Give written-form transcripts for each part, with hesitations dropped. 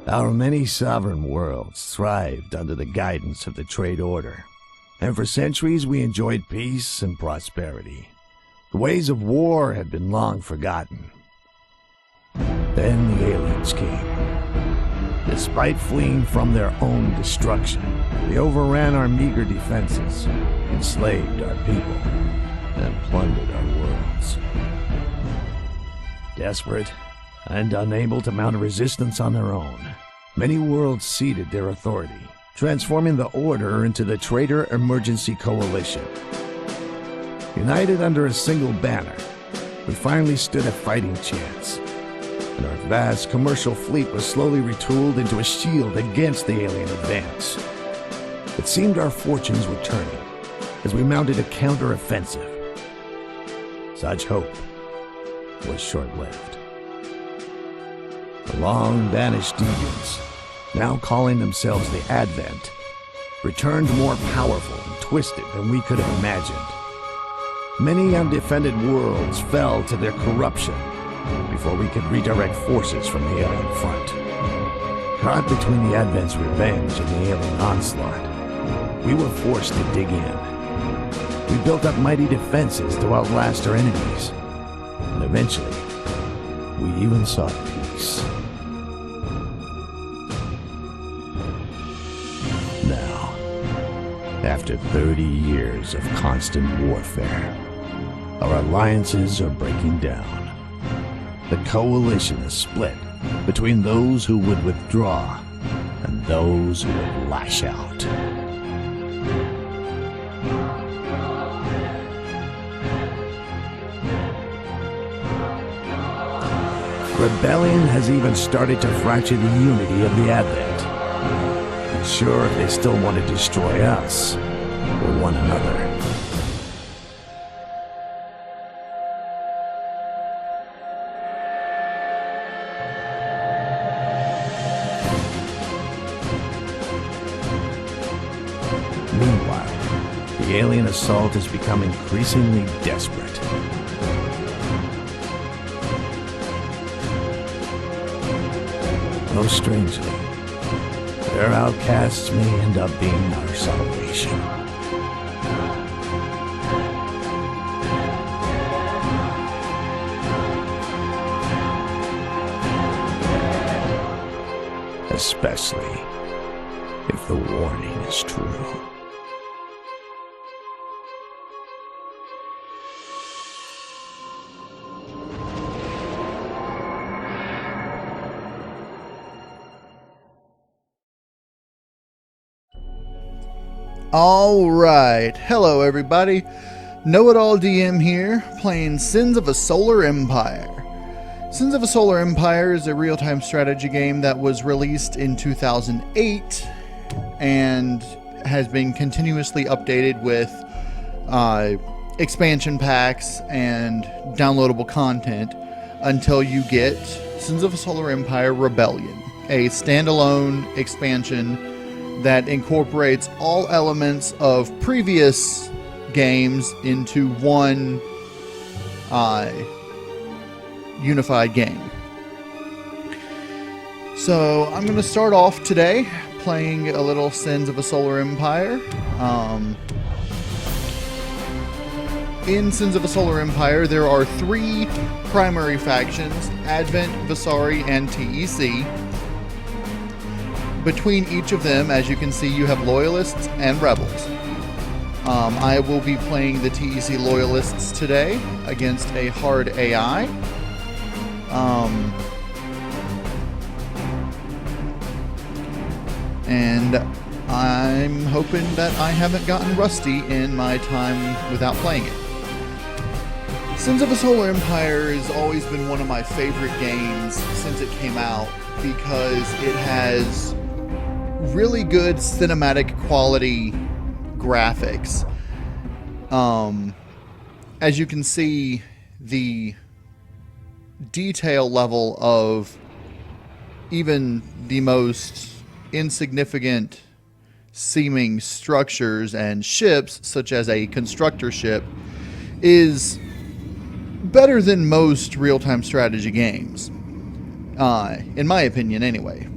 Our many sovereign worlds thrived under the guidance of the trade order, and for centuries we enjoyed peace and prosperity. The ways of war had been long forgotten. Then the aliens came. Despite fleeing from their own destruction, they overran our meager defenses, enslaved our people, and plundered our worlds. Desperate and unable to mount a resistance on their own, many worlds ceded their authority, transforming the Order into the Traitor Emergency Coalition. United under a single banner, we finally stood a fighting chance, and our vast commercial fleet was slowly retooled into a shield against the alien advance. It seemed our fortunes were turning as we mounted a counter-offensive. Such hope was short-lived. The long-banished deviants, now calling themselves the Advent, returned more powerful and twisted than we could have imagined. Many undefended worlds fell to their corruption before we could redirect forces from the alien front. Caught between the Advent's revenge and the alien onslaught, we were forced to dig in. We built up mighty defenses to outlast our enemies, and eventually, we even sought peace. Now, after 30 years of constant warfare, our alliances are breaking down. The coalition is split between those who would withdraw and those who would lash out. Rebellion has even started to fracture the unity of the Advent. Unsure if they still want to destroy us or one another. Meanwhile, the alien assault has become increasingly desperate. Most strangely, their outcasts may end up being our salvation. Especially if the warning is true. Alright, hello everybody, KnowItAllDM here, playing Sins of a Solar Empire. Sins of a Solar Empire is a real-time strategy game that was released in 2008 and has been continuously updated with expansion packs and downloadable content until you get Sins of a Solar Empire Rebellion, a standalone expansion that incorporates all elements of previous games into one unified game. So I'm going to start off today playing a little Sins of a Solar Empire. In Sins of a Solar Empire, there are three primary factions: Advent, Visari, and TEC. Between each of them, as you can see, you have Loyalists and Rebels. I will be playing the TEC Loyalists today against a hard AI. And I'm hoping that I haven't gotten rusty in my time without playing it. Sins of a Solar Empire has always been one of my favorite games since it came out because it has really good cinematic quality graphics. As you can see, the detail level of even the most insignificant seeming structures and ships, such as a constructor ship, is better than most real-time strategy games. In my opinion, anyway.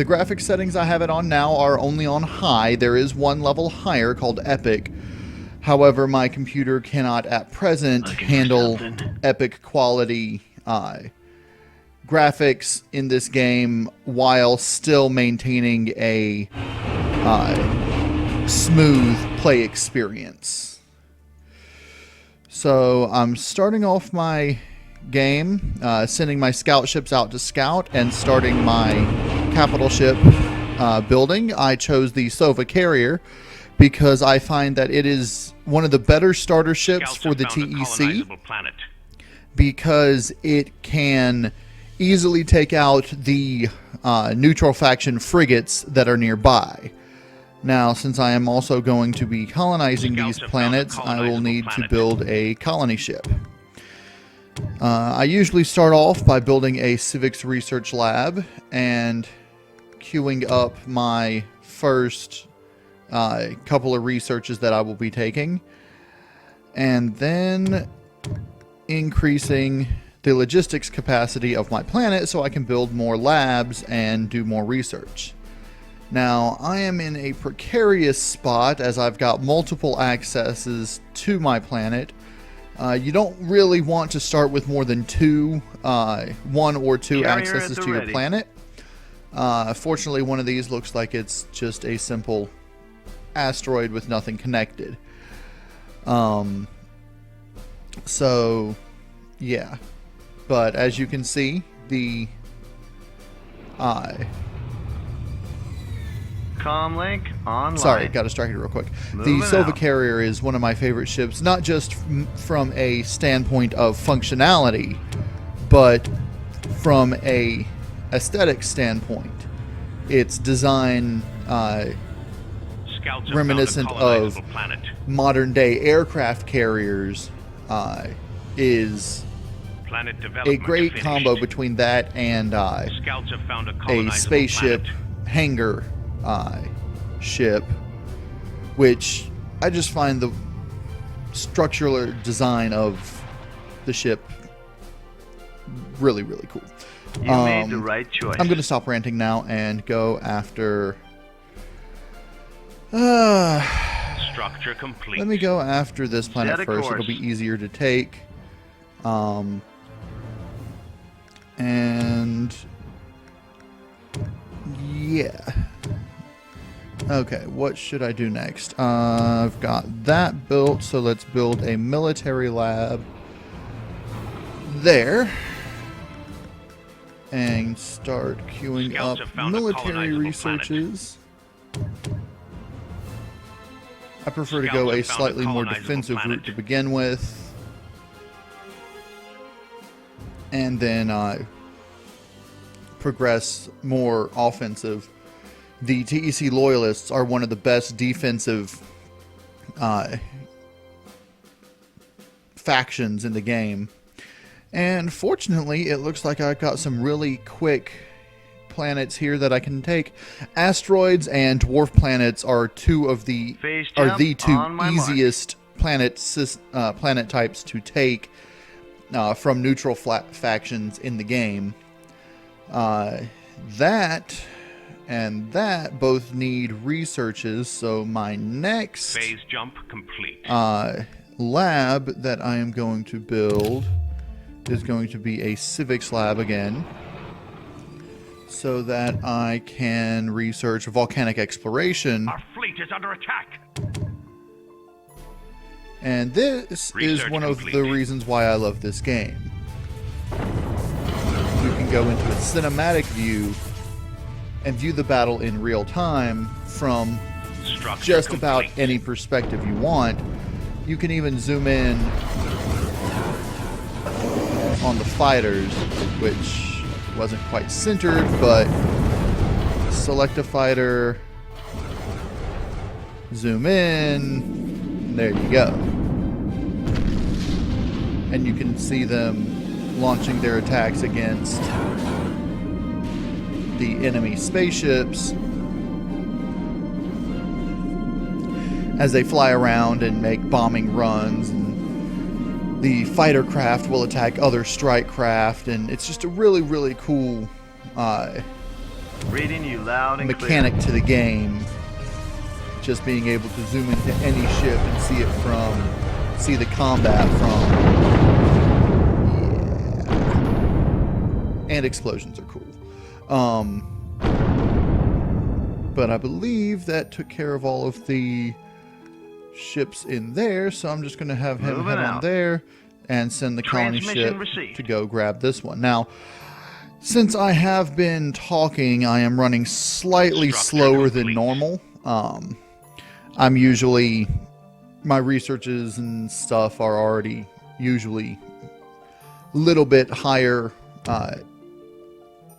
The graphics settings I have it on now are only on high. There is one level higher called Epic. However, my computer cannot at present handle epic quality graphics in this game while still maintaining a smooth play experience. So I'm starting off my game, sending my scout ships out to scout and starting my capital ship building. I chose the Sova carrier because I find that it is one of the better starter ships for the TEC because it can easily take out the neutral faction frigates that are nearby. Now, since I am also going to be colonizing these planets, I will need to build a colony ship. I usually start off by building a civics research lab and queuing up my first couple of researches that I will be taking, and then increasing the logistics capacity of my planet so I can build more labs and do more research. Now, I am in a precarious spot as I've got multiple accesses to my planet. You don't really want to start with more than one or two accesses to your planet. Fortunately, one of these looks like it's just a simple asteroid with nothing connected. So, yeah. But as you can see, the Comlink online. Sorry, got distracted real quick. The Sova carrier is one of my favorite ships, not just from a standpoint of functionality, but from a aesthetic standpoint. Its design reminiscent of modern day aircraft carriers is a great combo between that and a spaceship hangar ship, which I just find the structural design of the ship really, really cool. You made the right choice. I'm going to stop ranting now and go after... Structure complete. Let me go after this planet Set a first. course. It'll be easier to take. And... yeah. Okay, what should I do next? I've got that built, so let's build a military lab there. And start queuing Scouts up have found a military colonizable researches. I prefer to Scouts go a have found a slightly more colonizable defensive planet. route to begin with. And then progress more offensive. The TEC Loyalists are one of the best defensive factions in the game. And fortunately, it looks like I've got some really quick planets here that I can take. Asteroids and dwarf planets are the two easiest planet types to take from neutral factions in the game. That and that both need researches, so my next Phase jump complete. lab that I am going to build is going to be a civics lab again, so that I can research volcanic exploration. Our fleet is under attack. And this is one of the reasons why I love this game. You can go into a cinematic view and view the battle in real time from just about any perspective you want. You can even zoom in on the fighters, which wasn't quite centered, but select a fighter, zoom in, there you go. And you can see them launching their attacks against the enemy spaceships as they fly around and make bombing runs, and the fighter craft will attack other strike craft, and it's just a really, really cool Reading you loud and mechanic to the game. Just being able to zoom into any ship and see the combat from. Yeah. And explosions are cool. But I believe that took care of all of the ships in there, so I'm just going to have him head on there and send the colony ship to go grab this one. Now, since I have been talking, I am running slightly slower than normal. I'm usually, my researches and stuff are already usually a little bit higher.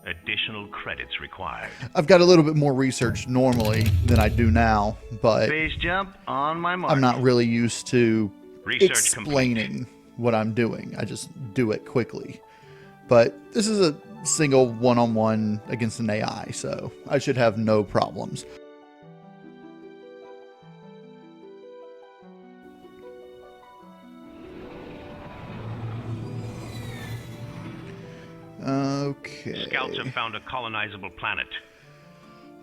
Additional credits required. I've got a little bit more research normally than I do now, but Phase jump on my mark. I'm not really used to Research explaining what I'm doing. I just do it quickly. But this is a single one-on-one against an AI, so I should have no problems. Okay. Scouts have found a colonizable planet.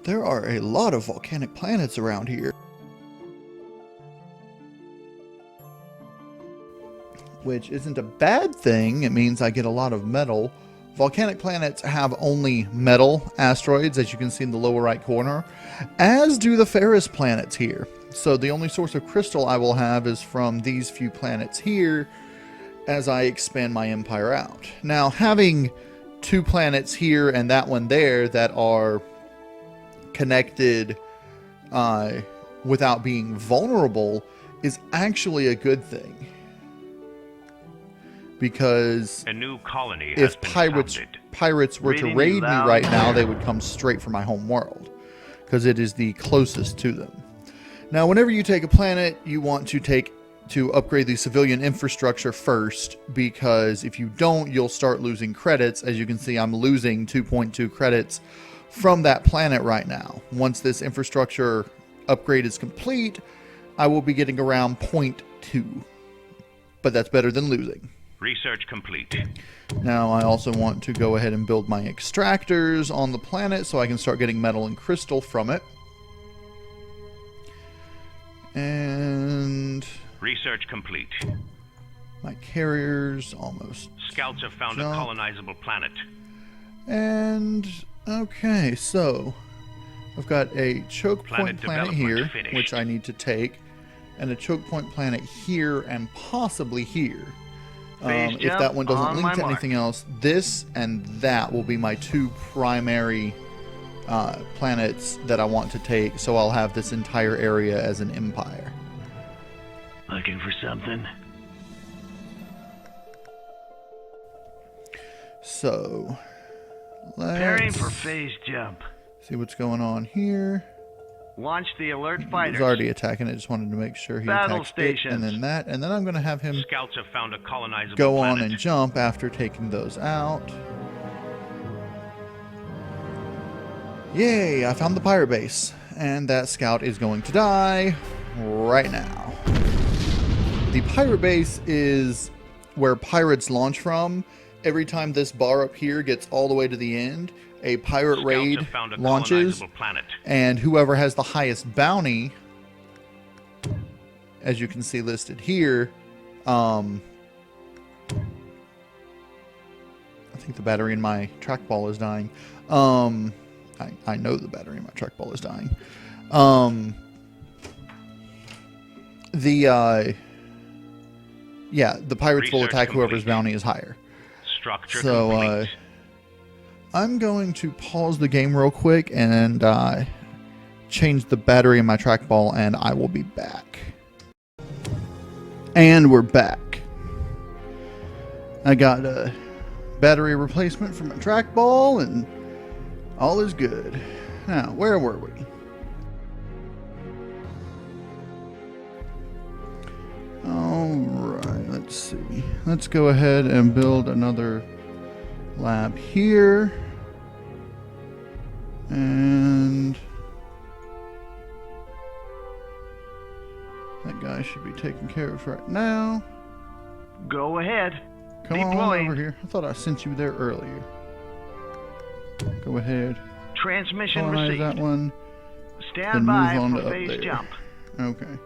There are a lot of volcanic planets around here. Which isn't a bad thing. It means I get a lot of metal. Volcanic planets have only metal asteroids, as you can see in the lower right corner, as do the Ferris planets here. So the only source of crystal I will have is from these few planets here as I expand my empire out. Now, having 2 planets here and that one there that are connected without being vulnerable is actually a good thing. Because a new colony if has pirates were to raid me right now, they would come straight for my home world, because it is the closest to them. Now, whenever you take a planet, you want to upgrade the civilian infrastructure first, because if you don't, you'll start losing credits. As you can see, I'm losing 2.2 credits from that planet right now. Once this infrastructure upgrade is complete, I will be getting around 0.2, but that's better than losing. Research complete. Now I also want to go ahead and build my extractors on the planet so I can start getting metal and crystal from it. And research complete. My carriers almost. Scouts have found a colonizable planet. And okay, so I've got a choke point planet here, finished, which I need to take, and a choke point planet here and possibly here. If that one doesn't link to anything else, this and that will be my 2 primary planets that I want to take, so I'll have this entire area as an empire. Looking for something? So, preparing for phase jump. See what's going on here. Launch the alert fighters. He's already attacking. I just wanted to make sure he attacked it, and then that, and then I'm going to have him Scouts have found a colonizable go planet. on and jump after taking those out. Yay! I found the pirate base, and that scout is going to die right now. The pirate base is where pirates launch from. Every time this bar up here gets all the way to the end, a pirate raid launches, and whoever has the highest bounty, as you can see listed here, I think the battery in my trackball is dying. I know the battery in my trackball is dying. The pirates will attack whoever's bounty is higher. Structure so, complete. I'm going to pause the game real quick and change the battery in my trackball, and I will be back. And we're back. I got a battery replacement for my trackball, and all is good. Now, where were we? Alright, let's see. Let's go ahead and build another lab here, and that guy should be taken care of right now. Go ahead. Come on over here. I thought I sent you there earlier. Go ahead. Transmission colonize received. that one. Stand Then by move on for to up phase there. jump. Okay.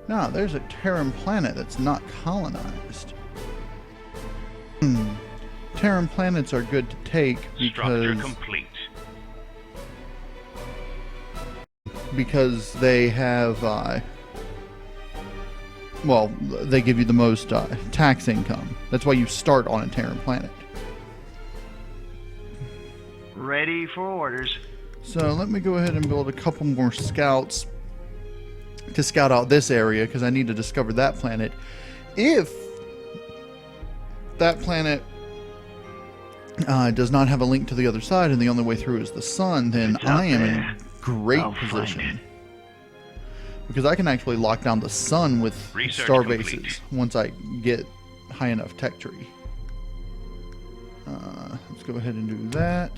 Now, there's a Terran planet that's not colonized. Terran planets are good to take Structure complete. because they have, well, they give you the most tax income. That's why you start on a Terran planet. Ready for orders. So let me go ahead and build a couple more scouts to scout out this area, because I need to discover that planet. If that planet does not have a link to the other side and the only way through is the sun, then It's out I am there. in great I'll find position. it. Because I can actually lock down the sun with Research star complete. bases once I get high enough tech tree. Let's go ahead and do that.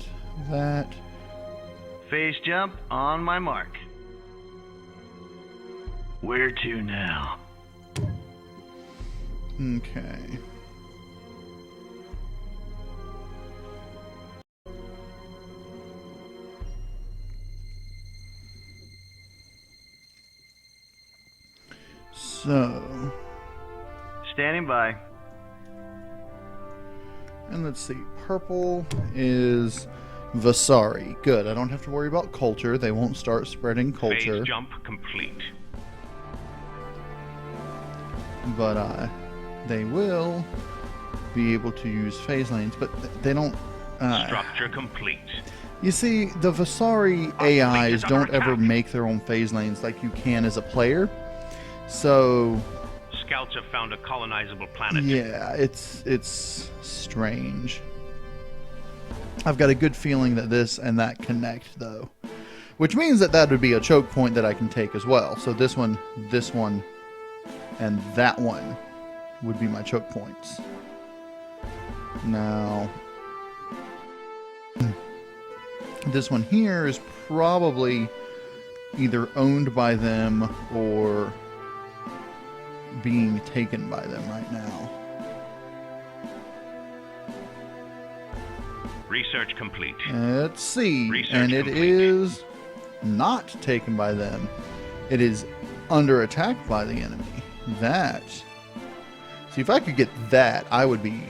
Phase jump on my mark. Where to now? Okay. So, Standing by. and let's see. Purple is Vasari. Good. I don't have to worry about culture. They won't start spreading culture. Phase jump complete. But they will be able to use phase lanes, but they don't. Structure complete. You see, the Vasari AIs don't ever make their own phase lanes like you can as a player. So, Scouts have found a colonizable planet. yeah, it's strange. I've got a good feeling that this and that connect, though. Which means that that would be a choke point that I can take as well. So this one, and that one would be my choke points. Now, this one here is probably either owned by them or being taken by them right now. Research complete. Let's see. Research and it complete. is not taken by them. It is under attack by the enemy. That. See, if I could get that, I would be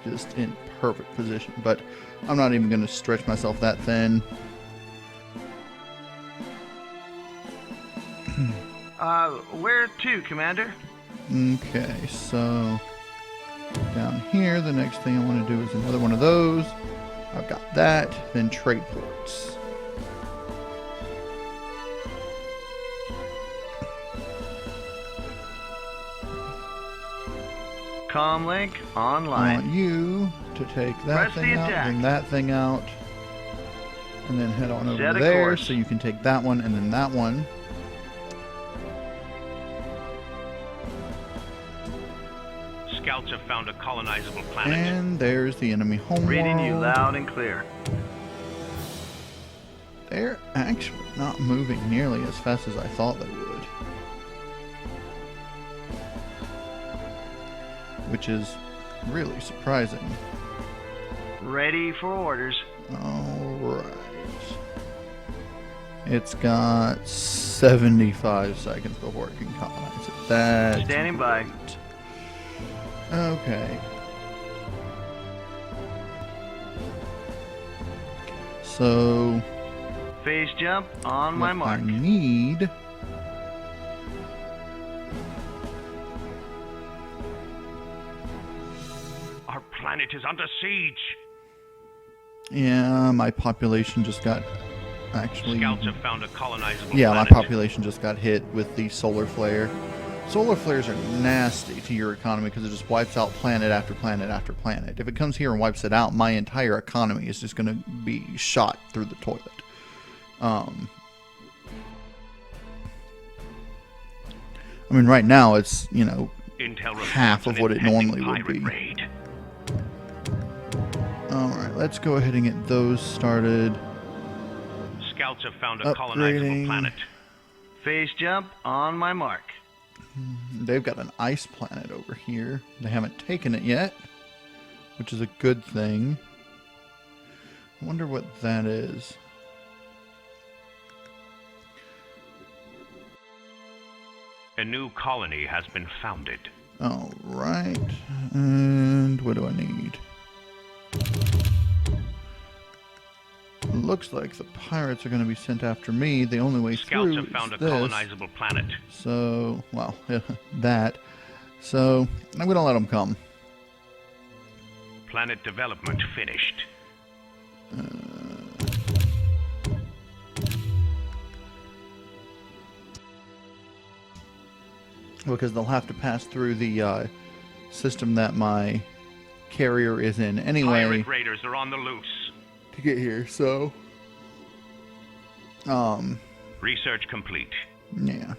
just in perfect position. But I'm not even going to stretch myself that thin. Where to, Commander? Okay, so down here, the next thing I want to do is another one of those. I've got that, then trade ports. Comlink I online. want you to take that Press the thing out, attack. then that thing out, and then head on over Set a there course. so you can take that one and then that one. Scouts have found a colonizable planet. And there's the enemy homeworld. Reading you loud and clear. They're actually not moving nearly as fast as I thought they would. Which is really surprising. Ready for orders. Alright. It's got 75 seconds before it can colonize it. That's Standing by. great. Okay. So, Phase jump on my what mark. I need... Our planet is under siege. Yeah, my population just got... Actually... Scouts have found a colonizable Yeah, my planet. population just got hit with the solar flare. Solar flares are nasty to your economy because it just wipes out planet after planet after planet. If it comes here and wipes it out, my entire economy is just going to be shot through the toilet. I mean, right now it's, you know, Intel half of what it normally would be. Raid. Alright, let's go ahead and get those started. Scouts have found a colonizable Upgrading. planet. Phase jump on my mark. They've got an ice planet over here. They haven't taken it yet, which is a good thing. I wonder what that is. A new colony has been founded. Alright. And what do I need? Looks like the pirates are going to be sent after me. The only way Scouts through have found a is this. colonizable planet. So, well, that. So, I'm going to let them come. Planet development finished. Because they'll have to pass through the system that my carrier is in anyway Pirate raiders are on the loose. to get here. So, Research complete. yeah.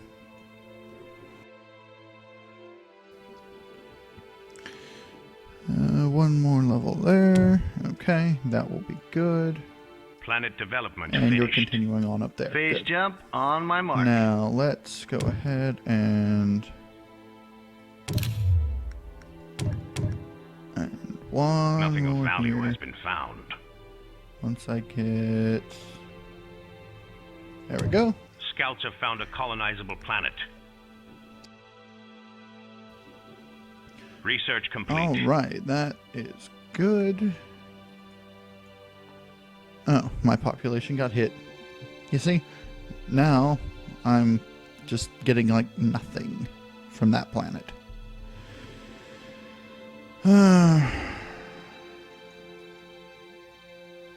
One more level there. Okay, that will be good. Planet development And finished. you're continuing on up there. Phase Good. jump on my mark. Now, let's go ahead and one Nothing of more value here. has been found. Once I get... There we go. Scouts have found a colonizable planet. Research complete. Alright, that is good. Oh, my population got hit. You see? Now, I'm just getting, like, nothing from that planet.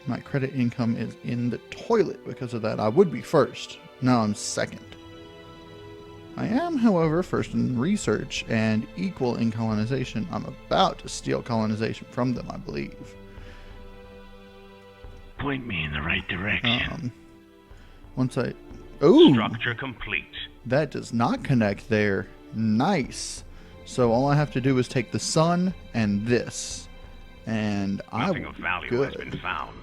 My credit income is in the toilet because of that. I would be first. Now I'm second. I am, however, first in research and equal in colonization. I'm about to steal colonization from them, I believe. Point me in the right direction. Once I... Ooh! Structure complete. That does not connect there. Nice. So all I have to do is take the sun and this. And Nothing I of will value be has good. been found.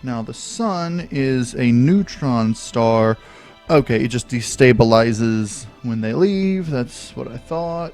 Now the sun is a neutron star. Okay, it just destabilizes when they leave. That's what I thought.